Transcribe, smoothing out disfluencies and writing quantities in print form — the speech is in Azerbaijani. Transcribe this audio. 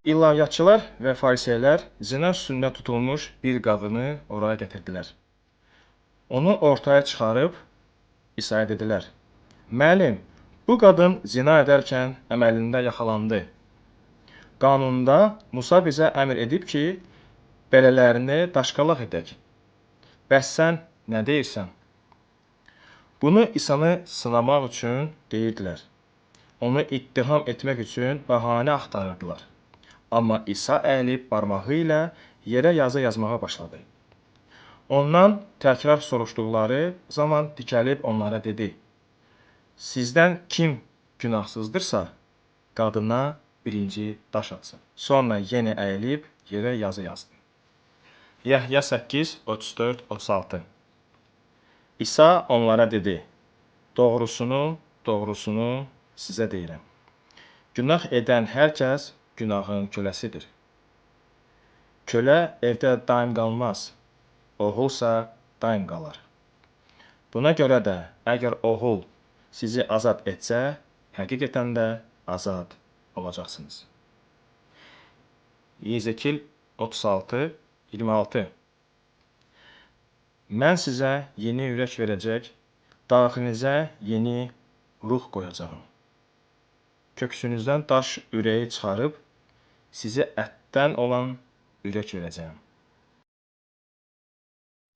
İlahiyyatçılar və fariseylər zina üstündə tutulmuş bir qadını oraya gətirdilər. Onu ortaya çıxarıb İsa'ya dedilər: Müəllim, bu qadın zina edərkən əməlində yaxalandı. Qanunda Musa bizə əmr edib ki, belələrini daşqalaq edək. Bəs sən nə deyirsən? Bunu İsa'nı sınamaq üçün deyirdilər. Onu ittiham etmək üçün bəhanə axtarırdılar. Amma İsa əyilib barmağı ilə yerə yazı yazmağa başladı. Ondan təkrar soruşduqları zaman dikəlib onlara dedi: Sizdən kim günahsızdırsa, qadına birinci daş atsın. Sonra yenə əyilib yerə yazı yazdı. Yəhya 8, 34-36. İsa onlara dedi: Doğrusunu sizə deyirəm. Günah edən hər kəs günahın köləsidir. Kölə evdə daim qalmaz, oğulsa daim qalar. Buna görə də əgər oğul sizi azad etsə, həqiqətən də azad olacaqsınız. Yezekil 36, 26. Mən sizə yeni ürək verəcək, daxilinizə yeni ruh qoyacağım. Köksünüzdən daş ürəyi çıxarıb, sizə ətdən olan ürək verəcəyəm.